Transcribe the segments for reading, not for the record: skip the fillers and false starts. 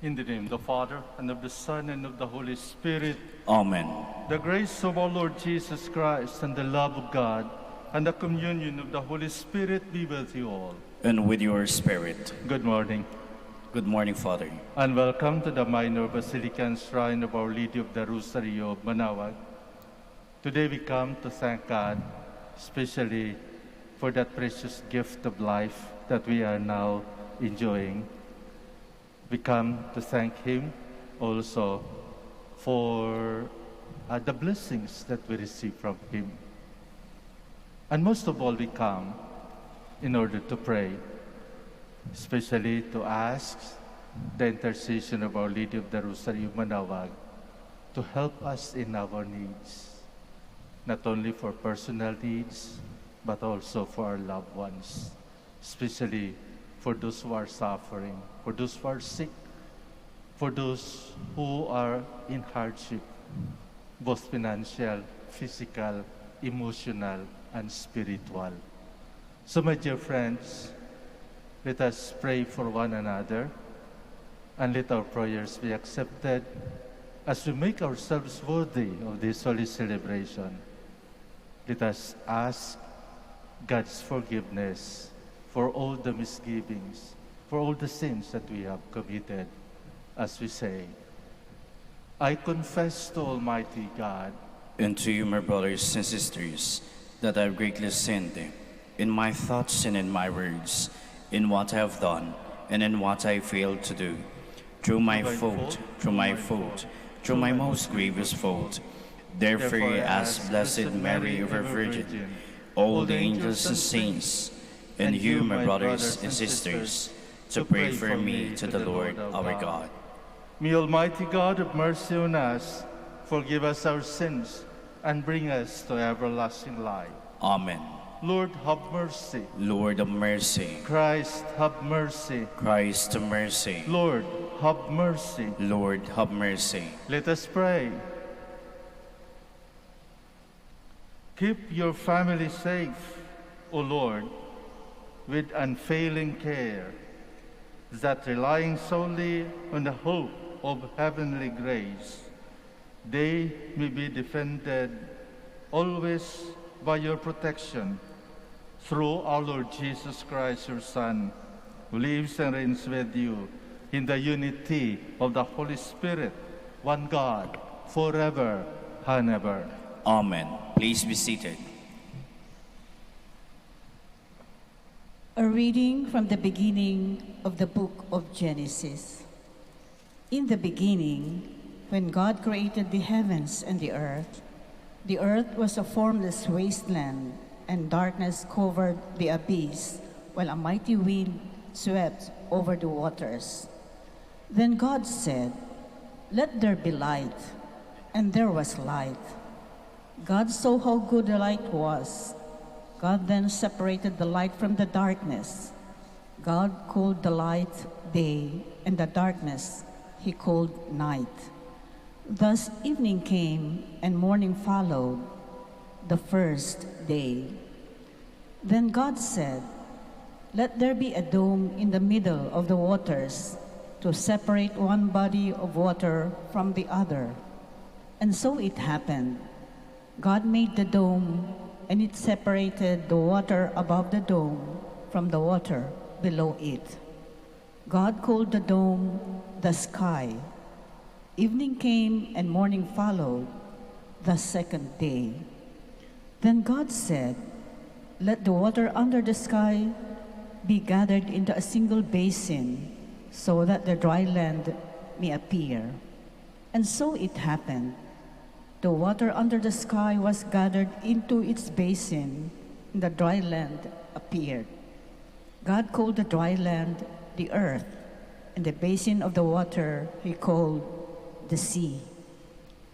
In the name of the Father, and of the Son, and of the Holy Spirit. Amen. The grace of our Lord Jesus Christ, and the love of God, and the communion of the Holy Spirit be with you all. And with your spirit. Good morning. Good morning, Father. And welcome to the Minor Basilican Shrine of Our Lady of the Rosary of Manaoag. Today we come to thank God, especially for that precious gift of life that we are now enjoying. We come to thank Him also for the blessings that we receive from Him. And most of all, we come in order to pray, especially to ask the intercession of Our Lady of the Rosary of Manaoag to help us in our needs, not only for personal needs, but also for our loved ones, especially for those who are suffering, for those who are sick, for those who are in hardship, both financial, physical, emotional, and spiritual. So, my dear friends, let us pray for one another, and let our prayers be accepted as we make ourselves worthy of this holy celebration. Let us ask God's forgiveness for all the misgivings, for all the sins that we have committed, as we say, I confess to Almighty God and to you, my brothers and sisters, that I have greatly sinned in my thoughts and in my words, in what I have done and in what I failed to do, through my fault, through my most grievous fault. Therefore I ask Blessed Mary, ever Virgin, all the angels and saints, and you, my brothers and sisters, to pray for me to the Lord our God. May Almighty God have mercy on us, forgive us our sins, and bring us to everlasting life. Amen. Lord, have mercy. Lord, have mercy. Christ, have mercy. Christ, have mercy. Lord, have mercy. Lord, have mercy. Let us pray. Keep your family safe, O Lord, with unfailing care, that relying solely on the hope of heavenly grace, they may be defended always by your protection through our Lord Jesus Christ, your Son, who lives and reigns with you in the unity of the Holy Spirit, one God, forever and ever. Amen. Please be seated. A reading from the beginning of the book of Genesis. In the beginning, when God created the heavens and the earth was a formless wasteland, and darkness covered the abyss, while a mighty wind swept over the waters. Then God said, "Let there be light," and there was light. God saw how good the light was. God then separated the light from the darkness. God called the light day, and the darkness He called night. Thus evening came, and morning followed, the first day. Then God said, "Let there be a dome in the middle of the waters, to separate one body of water from the other." And so it happened. God made the dome, and it separated the water above the dome from the water below it. God called the dome the sky. Evening came and morning followed, the second day. Then God said, "Let the water under the sky be gathered into a single basin, so that the dry land may appear." And so it happened. The water under the sky was gathered into its basin, and the dry land appeared. God called the dry land the earth, and the basin of the water He called the sea.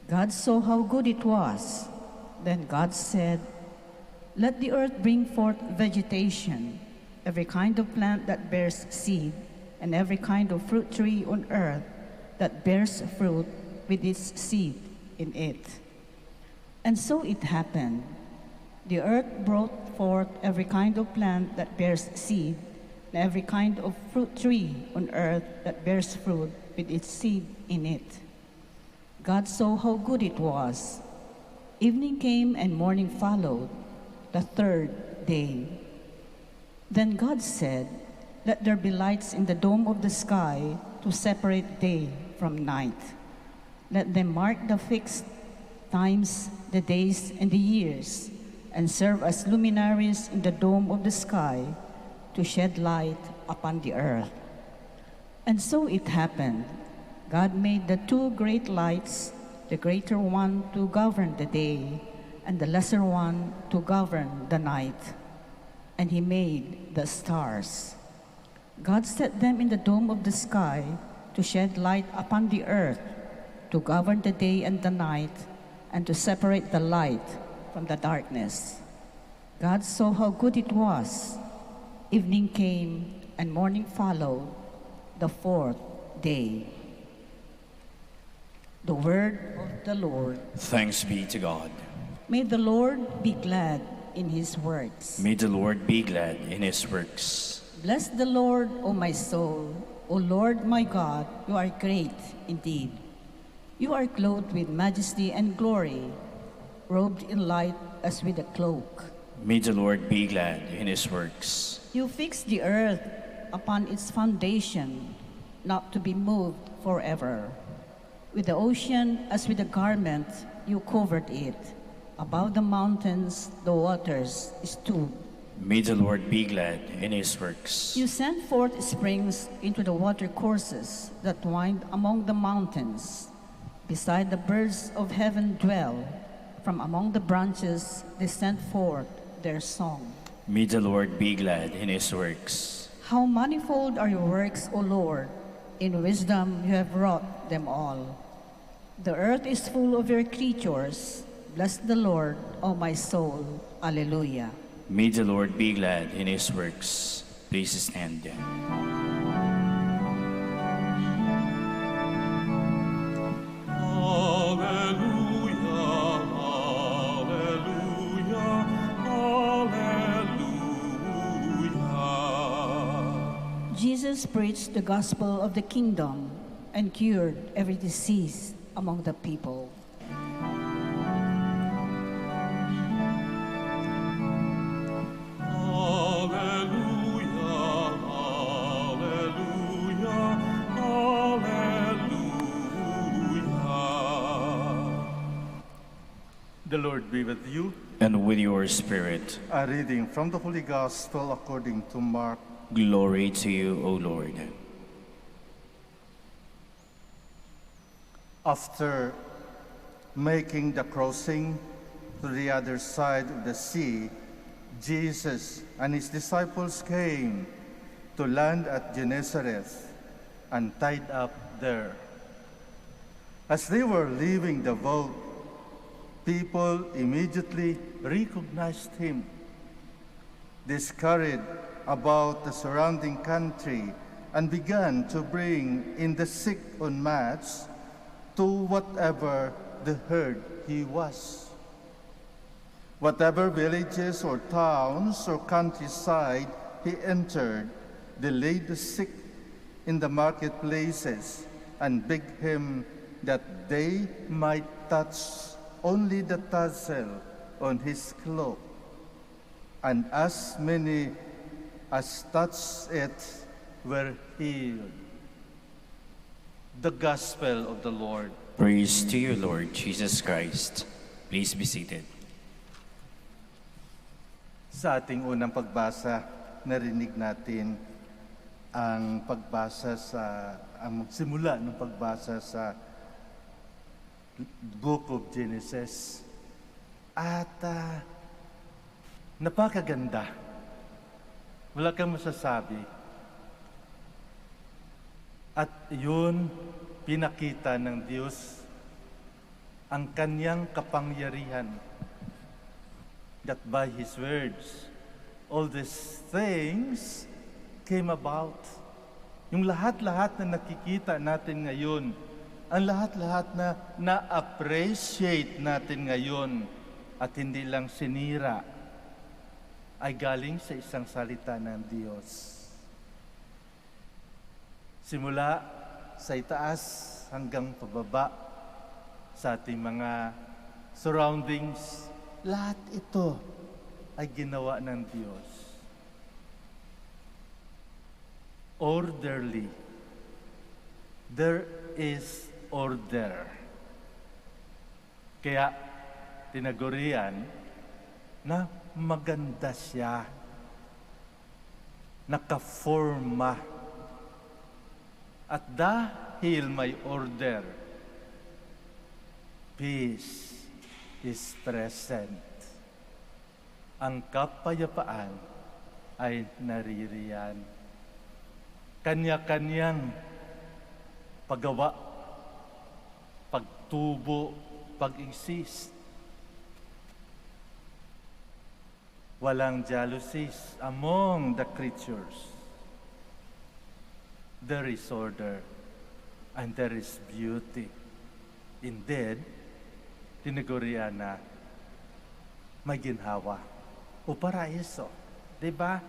God saw how good it was. Then God said, "Let the earth bring forth vegetation, every kind of plant that bears seed, and every kind of fruit tree on earth that bears fruit with its seed in it." And so it happened. The earth brought forth every kind of plant that bears seed, and every kind of fruit tree on earth that bears fruit with its seed in it. God saw how good it was. Evening came and morning followed, the third day. Then God said, "Let there be lights in the dome of the sky to separate day from night. Let them mark the fixed times, the days, and the years, and serve as luminaries in the dome of the sky to shed light upon the earth." And so it happened. God made the two great lights, the greater one to govern the day, and the lesser one to govern the night. And he made the stars. God set them in the dome of the sky to shed light upon the earth, to govern the day and the night, and to separate the light from the darkness. God saw how good it was. Evening came and morning followed, the fourth day. The word of the Lord. Thanks be to God. May the Lord be glad in his works. May the Lord be glad in his works. Bless the Lord, O my soul. O Lord my God, you are great indeed. You are clothed with majesty and glory, robed in light as with a cloak. May the Lord be glad in his works. You fixed the earth upon its foundation, not to be moved forever. With the ocean as with a garment, you covered it. Above the mountains, the waters stood. May the Lord be glad in his works. You sent forth springs into the water courses that wind among the mountains. Beside the birds of heaven dwell. From among the branches they sent forth their song. May the Lord be glad in his works. How manifold are your works, O Lord! In wisdom you have wrought them all. The earth is full of your creatures. Bless the Lord, O my soul. Alleluia. May the Lord be glad in his works. Please stand. Jesus preached the gospel of the kingdom and cured every disease among the people. The Lord be with you. And with your spirit. A reading from the Holy Gospel according to Mark. Glory to you, O Lord. After making the crossing to the other side of the sea, Jesus and his disciples came to land at Gennesareth and tied up there. As they were leaving the boat, people immediately recognized him. They scurried about the surrounding country and began to bring in the sick en masse to whatever they heard he was. Whatever villages or towns or countryside he entered, they laid the sick in the marketplaces and begged him that they might touch only the tassel on his cloak. And as many as touched it were healed. The Gospel of the Lord. Praise to you, Lord Jesus Christ. Please be seated. Sa ating unang pagbasa, narinig natin ang simula ng pagbasa sa Book of Genesis. At napakaganda. Wala kang masasabi. At yun, pinakita ng Diyos ang kanyang kapangyarihan. That by His words, all these things came about. Yung lahat-lahat na nakikita natin ngayon, ang lahat-lahat na na-appreciate natin ngayon at hindi lang sinira, ay galing sa isang salita ng Diyos. Simula sa itaas hanggang pababa sa ating mga surroundings, lahat ito ay ginawa ng Diyos. Orderly. There is order. Kaya tinagurian na maganda siya. Nakaforma. At dahil may order, peace is present. Ang kapayapaan ay naririyan. Kanya-kanyang paggawa, pagtubo, pag-exist. Walang jealousies among the creatures. There is order and there is beauty. Indeed, tinagurian na may ginhawa o paraiso. Diba?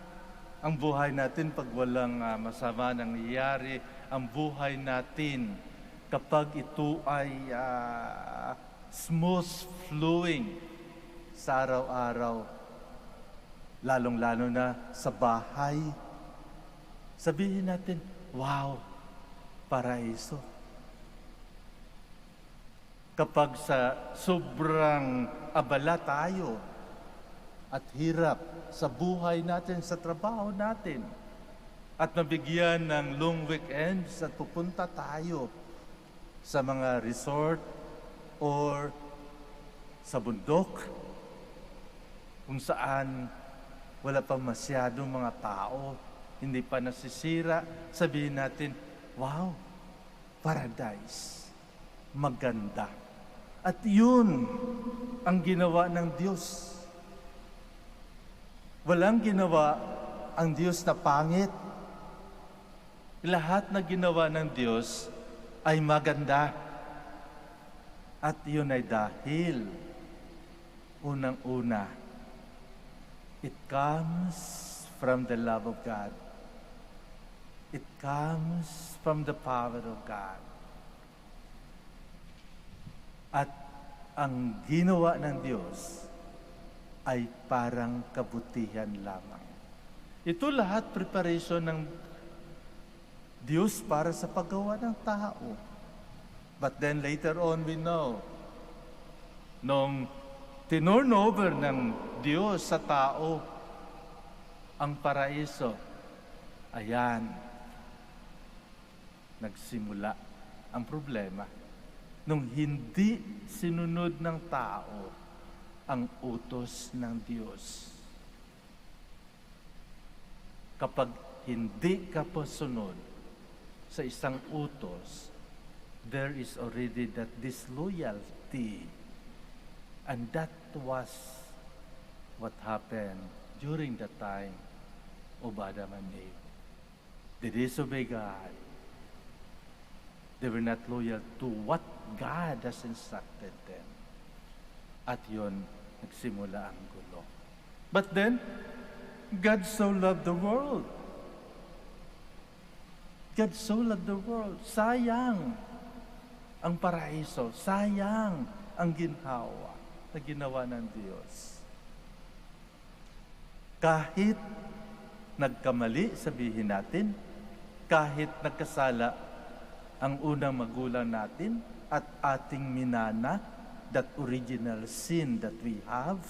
Ang buhay natin pag walang masama nangyayari, ang buhay natin kapag ito ay smooth flowing sa araw-araw, lalong-lalo na sa bahay, sabihin natin, wow, paraiso. Kapag sa sobrang abala tayo at hirap sa buhay natin, sa trabaho natin, at mabigyan ng long weekends at pupunta tayo sa mga resort or sa bundok kung saan wala pang masyadong mga tao, hindi pa nasisira, sabihin natin, wow, paradise, maganda. At yun ang ginawa ng Diyos. Walang ginawa ang Diyos na pangit. Lahat na ginawa ng Diyos ay maganda. At yun ay dahil, unang-una, it comes from the love of God. It comes from the power of God. At ang ginawa ng Diyos ay parang kabutihan lamang. Ito lahat preparation ng Diyos para sa paggawa ng tao. But then later on we know, nung tinurn over ng Diyos sa tao ang paraiso, ayan, nagsimula ang problema. Nung hindi sinunod ng tao ang utos ng Diyos. Kapag hindi ka po sunod sa isang utos, there is already that disloyalty. And that was what happened during the time of Adam and Eve. They disobeyed God. They were not loyal to what God has instructed them. At yun, nagsimula ang gulo. But then, God so loved the world. God so loved the world. Sayang ang paraiso. Sayang ang ginhawa na ginawa ng Diyos. Kahit nagkamali, sabihin natin, kahit nagkasala ang unang magulang natin at ating minana, that original sin that we have,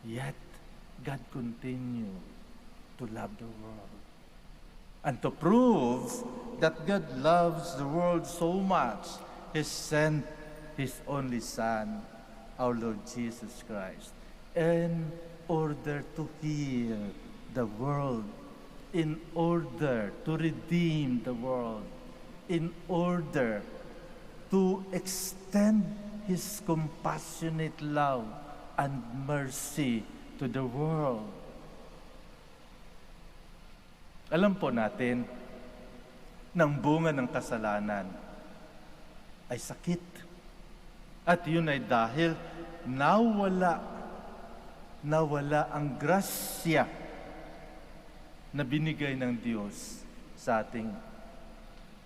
yet God continued to love the world. And to prove that God loves the world so much, He sent His only Son, our Lord Jesus Christ, in order to heal the world, in order to redeem the world, in order to extend His compassionate love and mercy to the world. Alam po natin, ng bunga ng kasalanan ay sakit. At yun ay dahil nawala ang grasya na binigay ng Diyos sa ating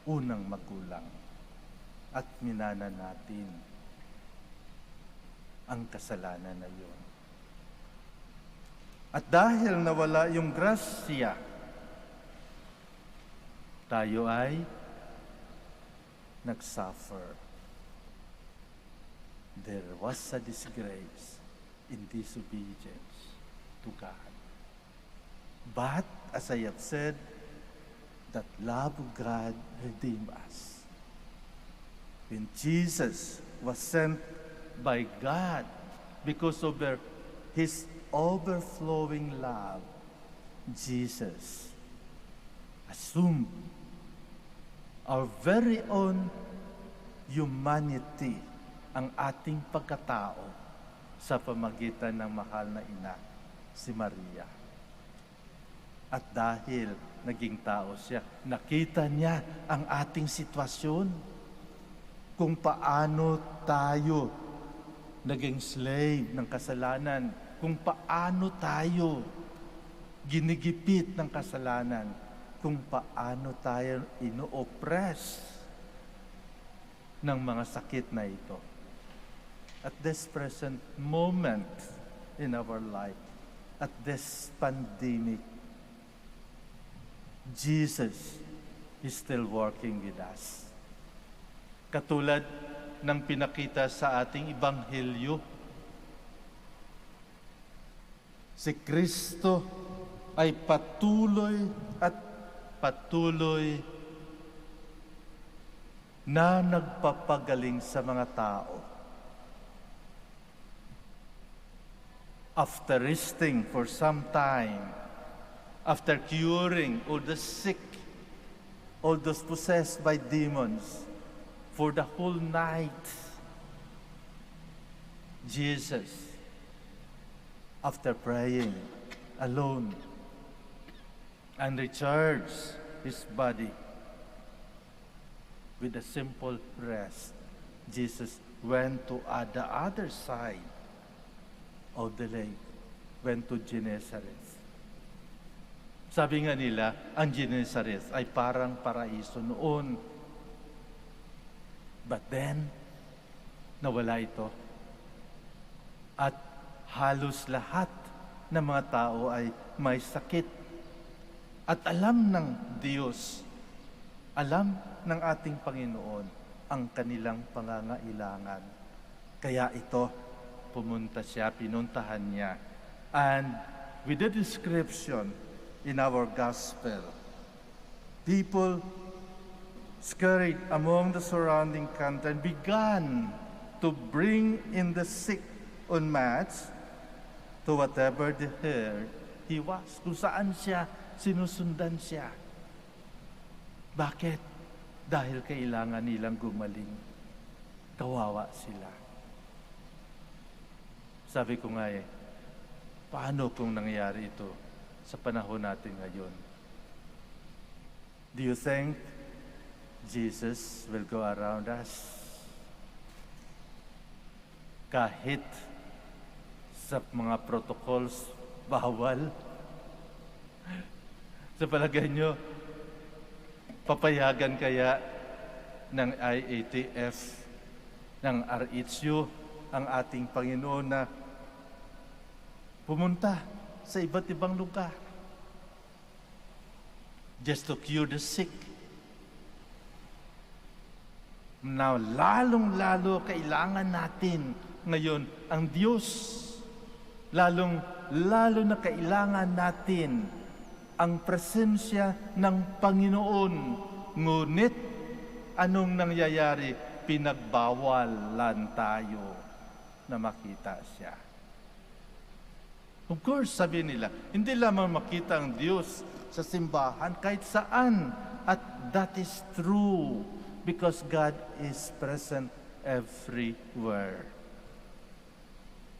unang magulang. At minana natin ang kasalanan na yun. At dahil nawala yung grasya, tayo ay nagsuffer. There was a disgrace in disobedience to God. But, as I have said, that love of God redeemed us. When Jesus was sent by God because of His overflowing love, Jesus assumed our very own humanity, ang ating pagkatao sa pamagitan ng mahal na ina, si Maria. At dahil naging tao siya, nakita niya ang ating sitwasyon, kung paano tayo naging slave ng kasalanan, kung paano tayo ginigipit ng kasalanan, kung paano tayo ino-oppress ng mga sakit na ito. At this present moment in our life, at this pandemic, Jesus is still working with us. Katulad ng pinakita sa ating Ebanghelyo, si Kristo ay patuloy at patuloy na nagpapagaling sa mga tao. After resting for some time, after curing all the sick, all those possessed by demons, for the whole night, Jesus, after praying alone and recharged his body with a simple rest, Jesus went to the other side of the lake, went to Gennesaret. Sabi nga nila, ang Gennesaret ay parang paraiso noon. But then, nawala ito. At halos lahat ng mga tao ay may sakit. At alam ng Diyos, alam ng ating Panginoon ang kanilang pangangailangan. Kaya ito, pumunta siya, pinuntahan niya. And with the description in our gospel, people scurried among the surrounding country and began to bring in the sick on mats to whatever they heard he was. Kung saan siya, sinusundan siya. Bakit? Dahil kailangan nilang gumaling. Kawawa sila. Sabi ko nga paano kung nangyari ito sa panahon natin ngayon? Do you think Jesus will go around us? Kahit sa mga protocols, bawal. Sa palagay nyo, papayagan kaya ng IATF, ng RHU, ang ating Panginoon na pumunta sa iba't ibang lugar just to cure the sick? Now, lalong-lalo kailangan natin ngayon ang Diyos. Lalong-lalo na kailangan natin ang presensya ng Panginoon. Ngunit, anong nangyayari? Pinagbawalan tayo na makita siya. Of course, sabi nila, hindi lamang makita ang Diyos sa simbahan, kahit saan. At that is true, because God is present everywhere.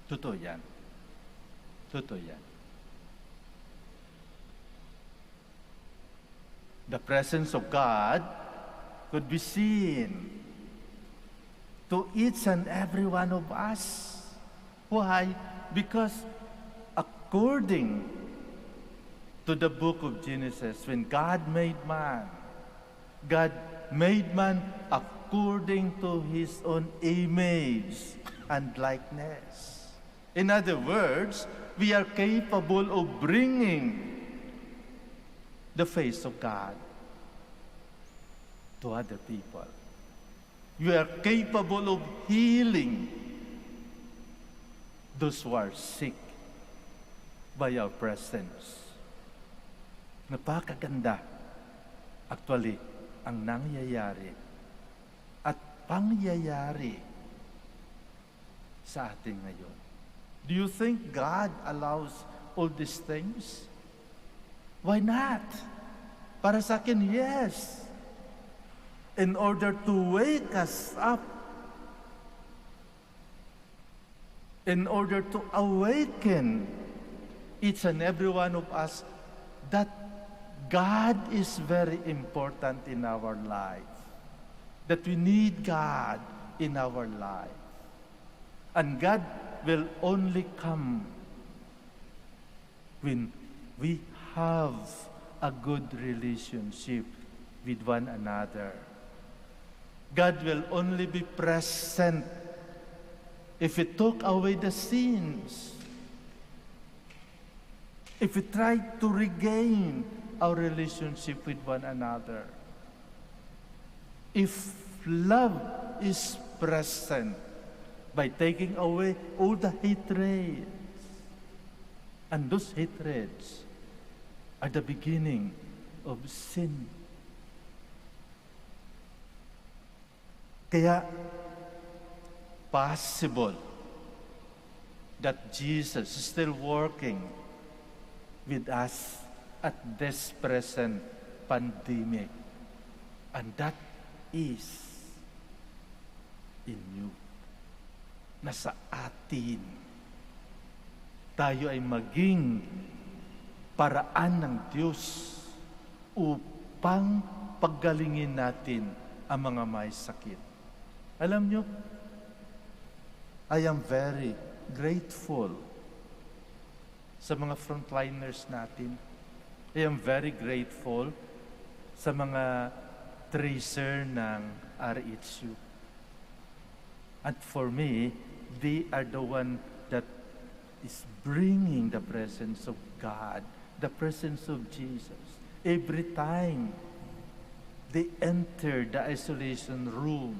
Totoo yan. Totoo yan. The presence of God could be seen to each and every one of us. Why? Because according to the book of Genesis, when God made man, God made man according to his own image and likeness. In other words, we are capable of bringing the face of God to other people. We are capable of healing those who are sick by our presence. Napakaganda, actually, ang nangyayari at pangyayari sa atin ngayon. Do you think God allows all these things? Why not? Para sa akin, yes. In order to wake us up, in order to awaken each and every one of us that God is very important in our life, that we need God in our life. And God will only come when we have a good relationship with one another. God will only be present if we took away the sins, if we try to regain our relationship with one another, if love is present by taking away all the hatreds. And those hatreds are the beginning of sin. Kaya, possible that Jesus is still working with us at this present pandemic. And that is in you. Nasa atin. Tayo ay maging paraan ng Diyos upang paggalingin natin ang mga may sakit. Alam nyo, I am very grateful sa mga frontliners natin. I am very grateful sa mga tracer ng RHU. And for me, they are the one that is bringing the presence of God, the presence of Jesus. Every time they enter the isolation room,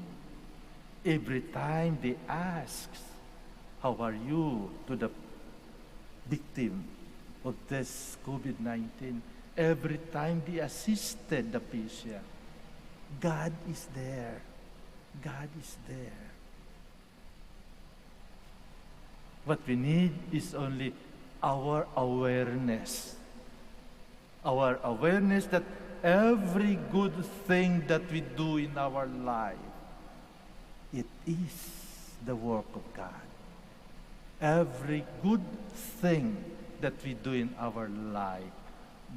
every time they ask, how are you, to the victim of this COVID-19, every time they assisted the patient, God is there. God is there. What we need is only our awareness. Our awareness that every good thing that we do in our life, it is the work of God. Every good thing that we do in our life,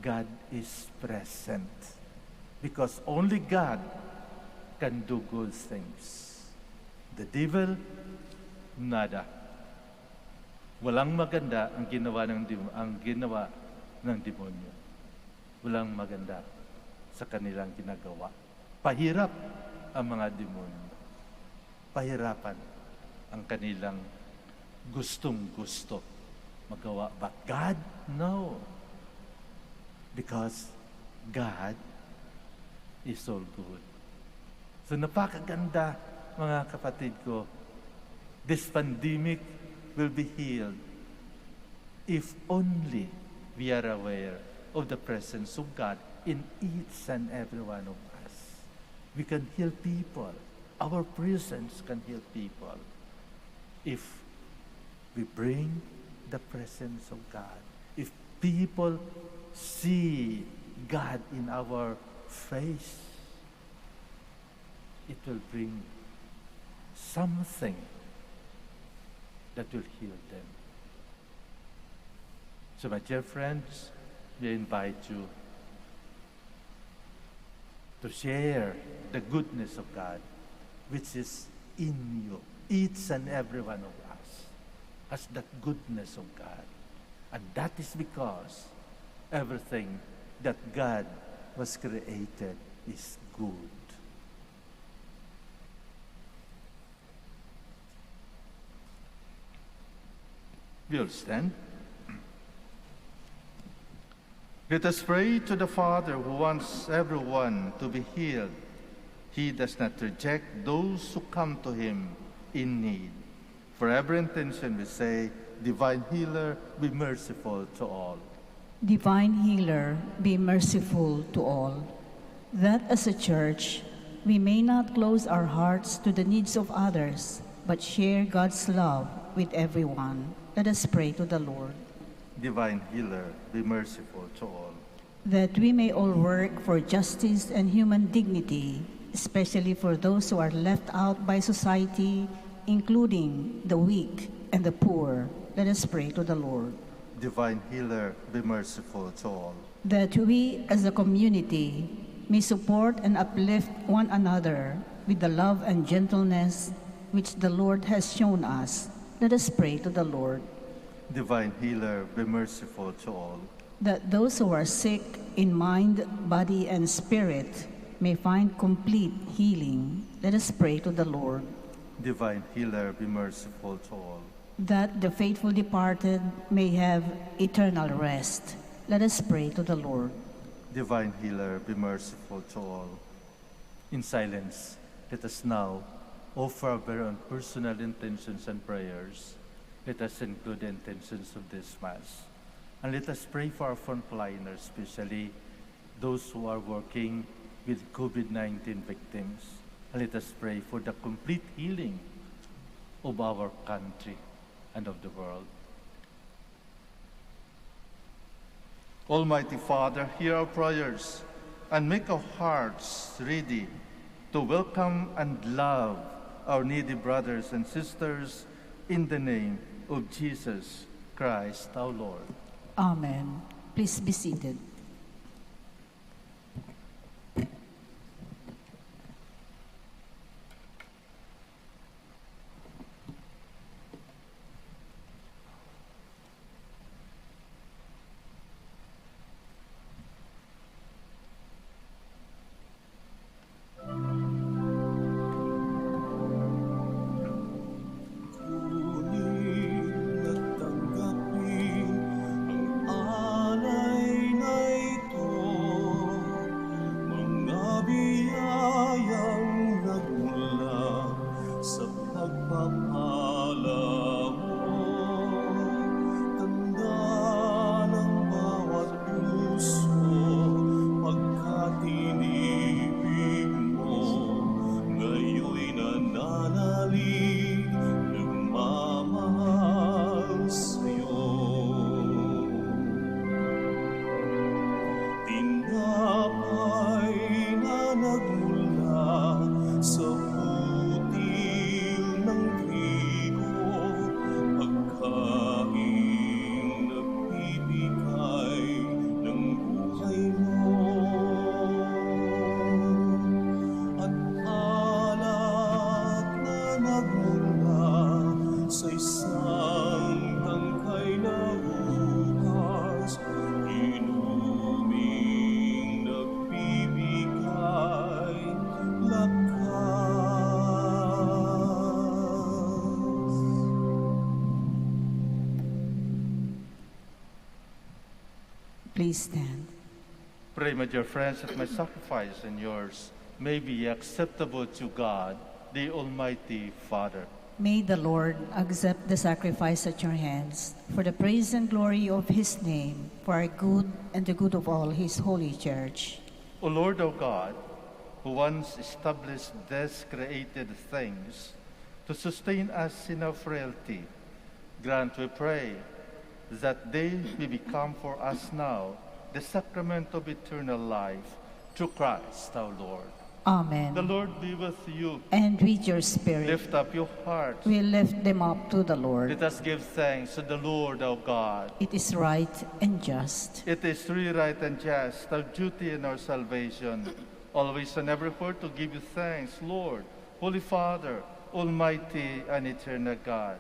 God is present. Because only God can do good things. The devil, nada. Walang maganda ang ginawa ng demonyo. Walang maganda sa kanilang ginagawa. Pahirap ang mga demonyo. Pahirapan ang kanilang gustong-gusto magawa. But God, no. Because God is all good. So napakaganda, mga kapatid ko. This pandemic will be healed if only we are aware of the presence of God in each and every one of us. We can heal people. Our presence can heal people if we bring the presence of God. If people see God in our face, it will bring something that will heal them. So my dear friends, we invite you to share the goodness of God, which is in you. Each and every one of us has that goodness of God. And that is because everything that God was created is good. We'll stand. Let us pray to the Father who wants everyone to be healed. He does not reject those who come to him in need. For every intention we say, Divine Healer, be merciful to all. Divine Healer, be merciful to all, that as a church, we may not close our hearts to the needs of others, but share God's love with everyone. Let us pray to the Lord. Divine Healer, be merciful to all. That we may all work for justice and human dignity, especially for those who are left out by society, including the weak and the poor. Let us pray to the Lord. Divine Healer, be merciful to all. That we as a community may support and uplift one another with the love and gentleness which the Lord has shown us. Let us pray to the Lord. Divine Healer, be merciful to all. That those who are sick in mind, body, and spirit may find complete healing. Let us pray to the Lord. Divine Healer, be merciful to all. That the faithful departed may have eternal rest. Let us pray to the Lord. Divine Healer, be merciful to all. In silence, let us now offer our very own personal intentions and prayers. Let us include the intentions of this Mass. And let us pray for our frontliners, especially those who are working with COVID-19 victims. And let us pray for the complete healing of our country and of the world. Almighty Father, hear our prayers and make our hearts ready to welcome and love our needy brothers and sisters in the name of Jesus Christ our Lord. Amen. Please be seated. Please stand. Pray, my dear friends, that my sacrifice and yours may be acceptable to God, the Almighty Father. May the Lord accept the sacrifice at your hands for the praise and glory of his name, for our good and the good of all his holy church. O Lord, O God, who once established these created things to sustain us in our frailty, grant, we pray, that they may become for us now the sacrament of eternal life through Christ our Lord. Amen. The Lord be with you. And with your spirit. Lift up your hearts. We lift them up to the Lord. Let us give thanks to the Lord our God. It is right and just. It is truly right and just, our duty and our salvation, always and everywhere to give you thanks, Lord, Holy Father, Almighty and eternal God.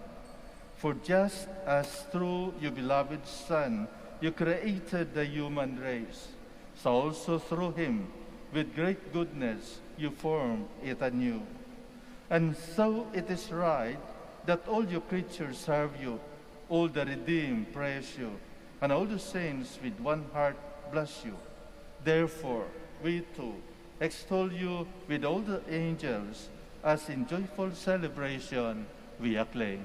For just as through your beloved Son you created the human race, so also through him with great goodness you formed it anew. And so it is right that all your creatures serve you, all the redeemed praise you, and all the saints with one heart bless you. Therefore, we too extol you with all the angels, as in joyful celebration we acclaim.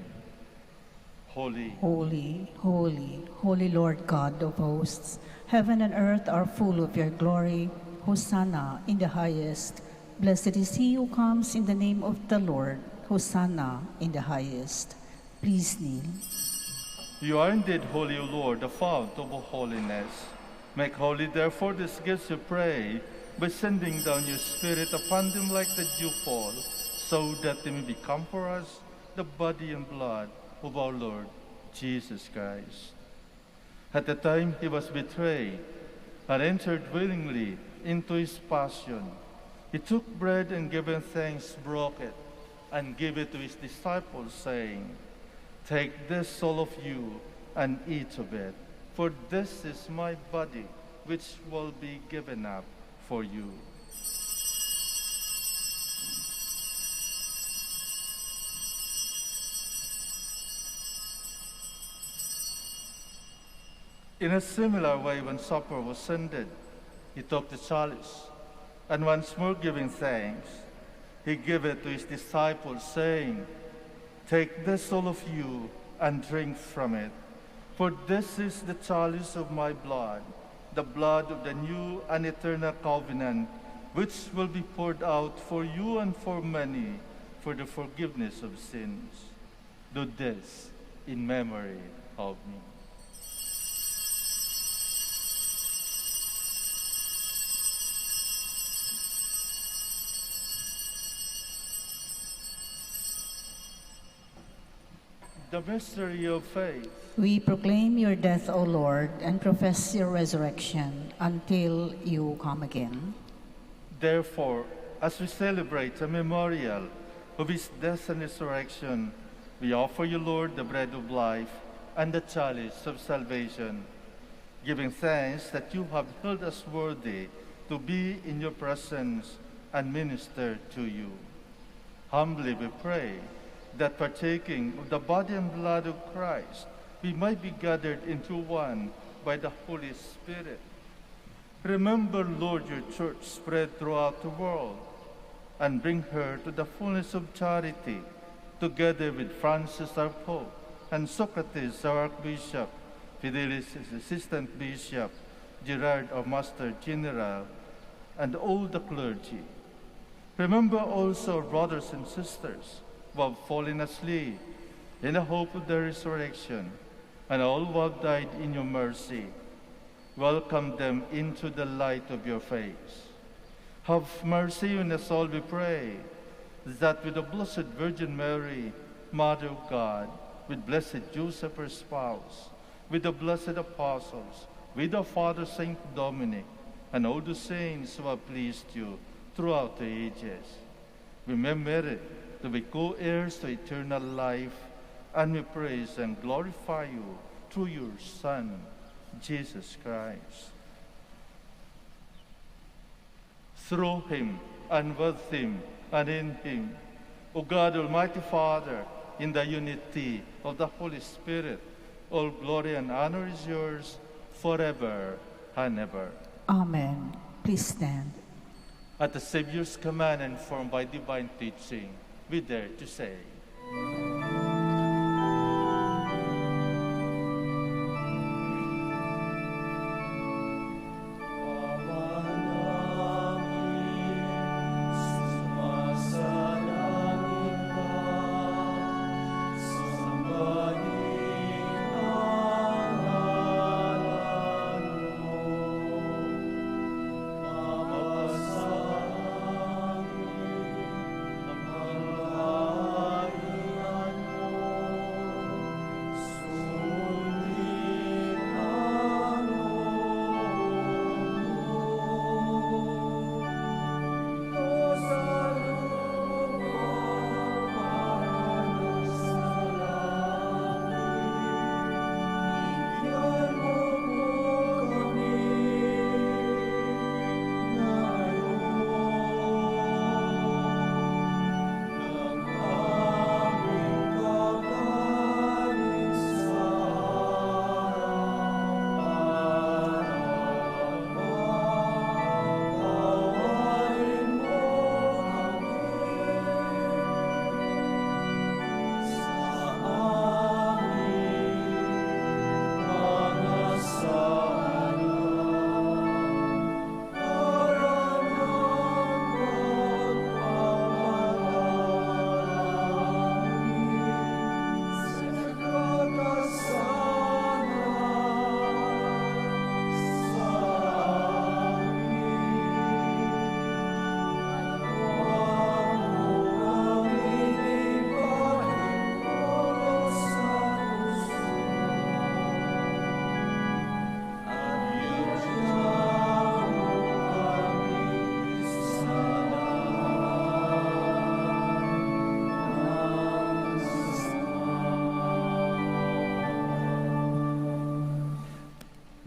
Holy, Holy, holy, holy Lord God of hosts, heaven and earth are full of your glory. Hosanna in the highest. Blessed is he who comes in the name of the Lord. Hosanna in the highest. Please kneel. you are indeed holy, O Lord, the fount of all holiness. Make holy, therefore, these gifts, we pray, by sending down your Spirit upon them like the dewfall, so that they may become for us the body and blood of our Lord Jesus Christ. At the time he was betrayed and entered willingly into his passion, he took bread and giving thanks, broke it, and gave it to his disciples, saying, "Take this, all of you, and eat of it, for this is my body, which will be given up for you." In a similar way, when supper was ended, he took the chalice, and once more giving thanks, he gave it to his disciples, saying, "Take this, all of you, and drink from it, for this is the chalice of my blood, the blood of the new and eternal covenant, which will be poured out for you and for many for the forgiveness of sins. Do this in memory of me." The mystery of faith. We proclaim your death, O Lord, and profess your resurrection until you come again. Therefore, as we celebrate a memorial of his death and resurrection, we offer you, Lord, the bread of life and the chalice of salvation, giving thanks that you have held us worthy to be in your presence and minister to you. Humbly we pray that partaking of the body and blood of Christ, we might be gathered into one by the Holy Spirit. Remember, Lord, your church spread throughout the world, and bring her to the fullness of charity, together with Francis our Pope, and Socrates our Archbishop, Fidelis his Assistant Bishop, Gerard our Master General, and all the clergy. Remember also our brothers and sisters who have fallen asleep in the hope of the resurrection, and all who have died in your mercy. Welcome them into the light of your face. Have mercy on us all, we pray, that with the Blessed Virgin Mary, Mother of God, with Blessed Joseph, her spouse, with the blessed apostles, with our Father Saint Dominic, and all the saints who have pleased you throughout the ages, we may merit to be co-heirs to eternal life, and we praise and glorify you through your Son, Jesus Christ. Through him, and with him, and in him, O God, Almighty Father, in the unity of the Holy Spirit, all glory and honor is yours forever and ever. Amen. Please stand. At the Savior's command and formed by divine teaching, we dare to say,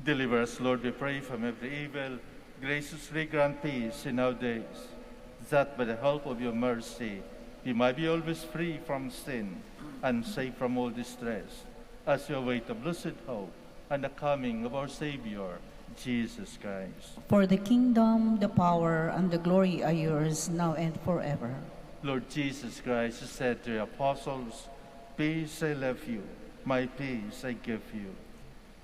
Deliver us, Lord, we pray, from every evil. Graciously grant peace in our days, that by the help of your mercy we might be always free from sin and safe from all distress, as we await the blessed hope and the coming of our Savior, Jesus Christ. For the kingdom, the power, and the glory are yours, now and forever. Lord Jesus Christ, you said to your apostles, "Peace I leave you, my peace I give you."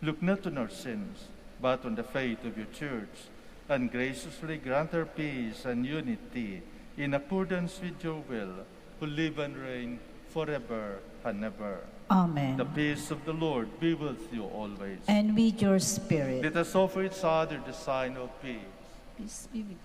Look not on our sins, but on the faith of your church, and graciously grant her peace and unity in accordance with your will, who live and reign forever and ever. Amen. The peace of the Lord be with you always. And with your spirit. Let us offer each other the sign of peace. Peace be with you.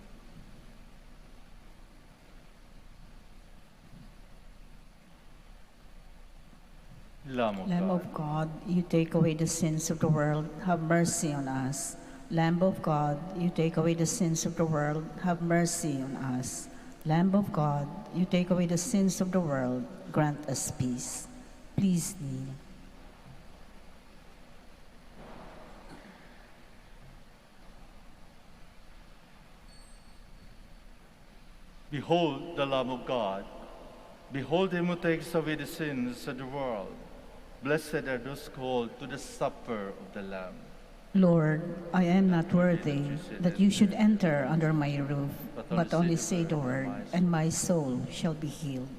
Lamb of God, you take away the sins of the world, have mercy on us. Lamb of God, you take away the sins of the world, have mercy on us. Lamb of God, you take away the sins of the world, grant us peace. Please kneel. Behold the Lamb of God. Behold him who takes away the sins of the world. Blessed are those called to the supper of the Lamb. Lord, I am not worthy that you should enter under my roof, but only say the word, and my soul shall be healed.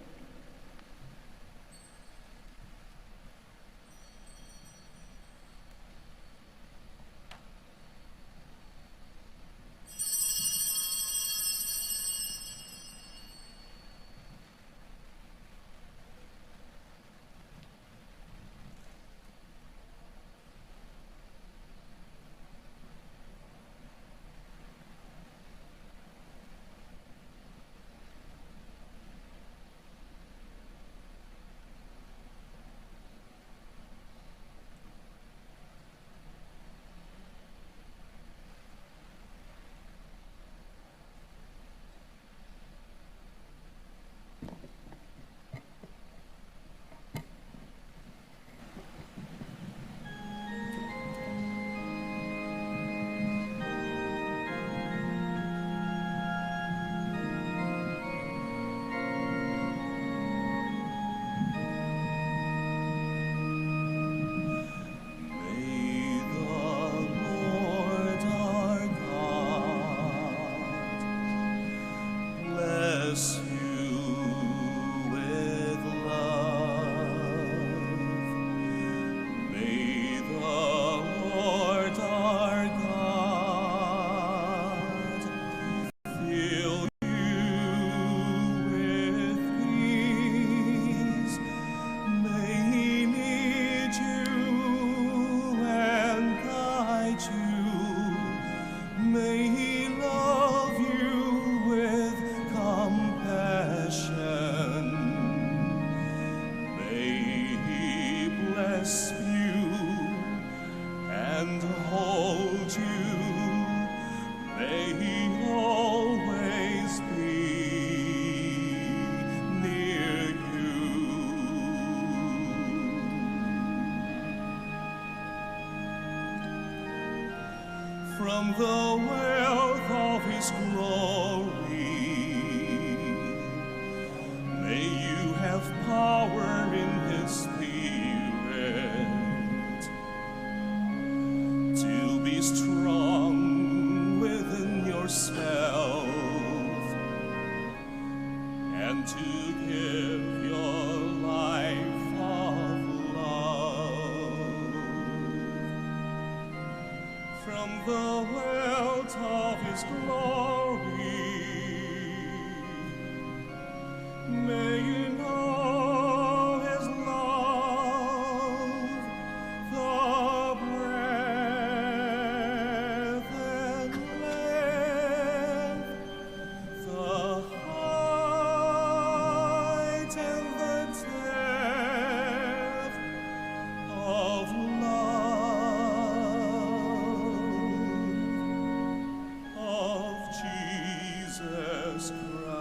From the wealth of his glory, may you have power in his spirit to be strong within yourself and to give your life of love. From the wealth of his glory, may you know his love, the breadth and length, the height and the depth of love of Jesus Christ.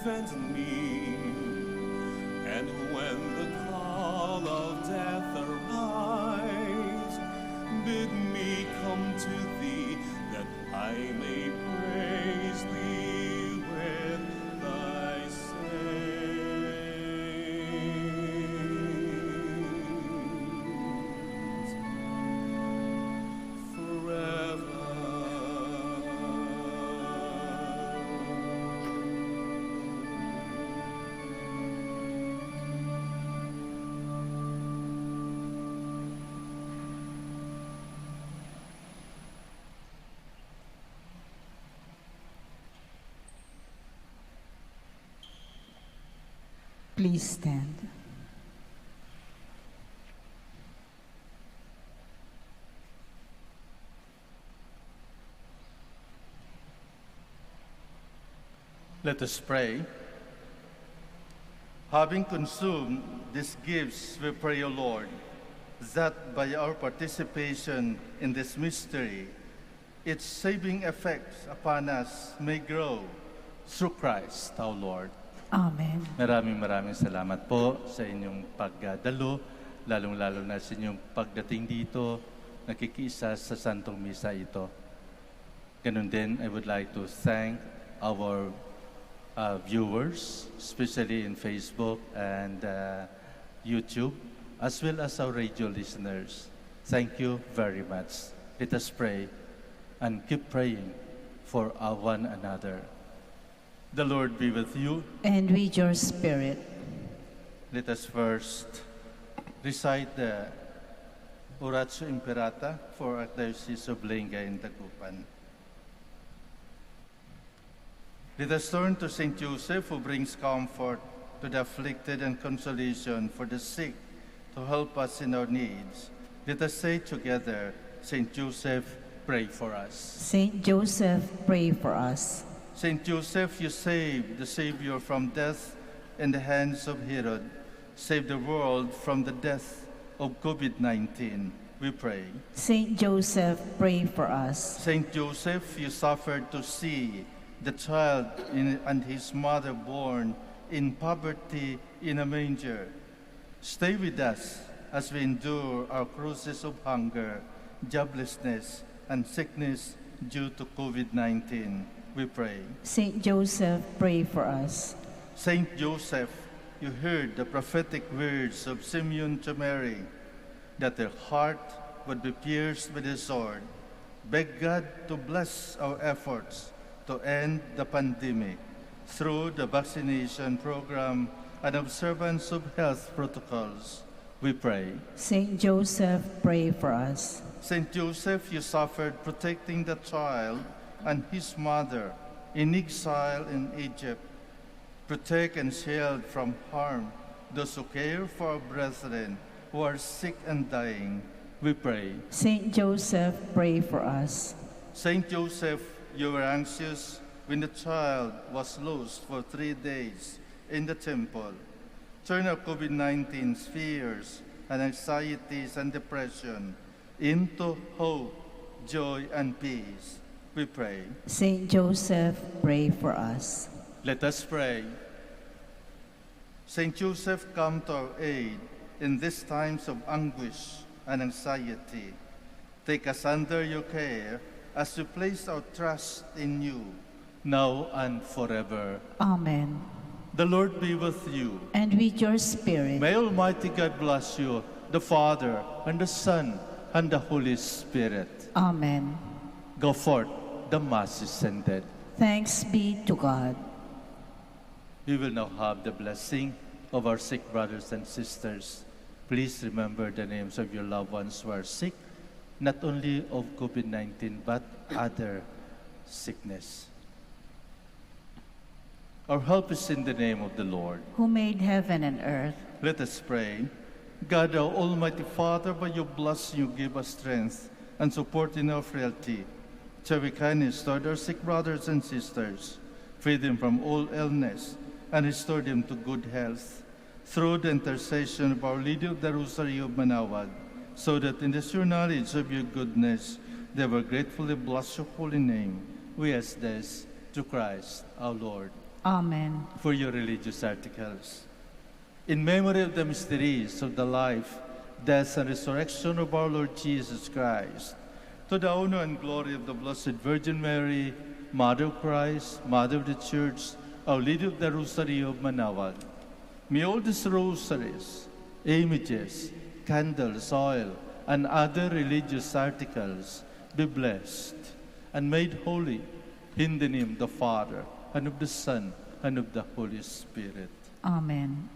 defend me. And when the call of death arrives, bid me come to thee, that I may praise thee with thy saints forever. Please stand. Let us pray. Having consumed these gifts, we pray, O Lord, that by our participation in this mystery, its saving effects upon us may grow through Christ our Lord. Amen. Maraming salamat po sa inyong pagdalo, lalong-lalo na sa inyong pagdating dito, nakikiisa sa Santong Misa ito. Ganun din, I would like to thank our viewers, especially in Facebook and YouTube, as well as our radio listeners. Thank you very much. Let us pray and keep praying for one another. The Lord be with you. And with your spirit. Let us first recite the Oratio Imperata for Archdiocese of Lenga and Tagupan. Let us turn to Saint Joseph, who brings comfort to the afflicted and consolation for the sick, to help us in our needs. Let us say together, Saint Joseph, pray for us. Saint Joseph, pray for us. Saint Joseph, you saved the Savior from death in the hands of Herod. Save the world from the death of COVID-19, we pray. Saint Joseph, pray for us. Saint Joseph, you suffered to see the child and his mother born in poverty in a manger. Stay with us as we endure our crosses of hunger, joblessness, and sickness due to COVID-19. We pray. Saint Joseph, pray for us. Saint Joseph, you heard the prophetic words of Simeon to Mary, that her heart would be pierced with the sword. Beg God to bless our efforts to end the pandemic through the vaccination program and observance of health protocols. We pray. Saint Joseph, pray for us. Saint Joseph, you suffered protecting the child and his mother in exile in Egypt. Protect and shield from harm those who care for our brethren who are sick and dying. We pray. Saint Joseph, pray for us. Saint Joseph, you were anxious when the child was lost for 3 days in the temple. Turn our COVID-19 fears and anxieties and depression into hope, joy, and peace. We pray. Saint Joseph, pray for us. Let us pray. Saint Joseph, come to our aid in these times of anguish and anxiety. Take us under your care as we place our trust in you, now and forever. Amen. The Lord be with you. And with your spirit. May Almighty God bless you, the Father, and the Son, and the Holy Spirit. Amen. Go forth, the Mass is ended. Thanks be to God. We will now have the blessing of our sick brothers and sisters. Please remember the names of your loved ones who are sick, not only of COVID-19, but other sickness. Our help is in the name of the Lord. Who made heaven and earth. Let us pray. God, our Almighty Father, by your blessing you give us strength and support in our frailty. Shall we kindness toward our sick brothers and sisters, free them from all illness, and restore them to good health, through the intercession of Our Lady of the Rosary of Manaoag, so that in the sure knowledge of your goodness, they will gratefully bless your holy name. We ask this through Christ our Lord. Amen. For your religious articles. In memory of the mysteries of the life, death, and resurrection of our Lord Jesus Christ, to the honor and glory of the Blessed Virgin Mary, Mother of Christ, Mother of the Church, Our Lady of the Rosary of Manaoag, may all these rosaries, images, candles, oil, and other religious articles be blessed and made holy in the name of the Father, and of the Son, and of the Holy Spirit. Amen.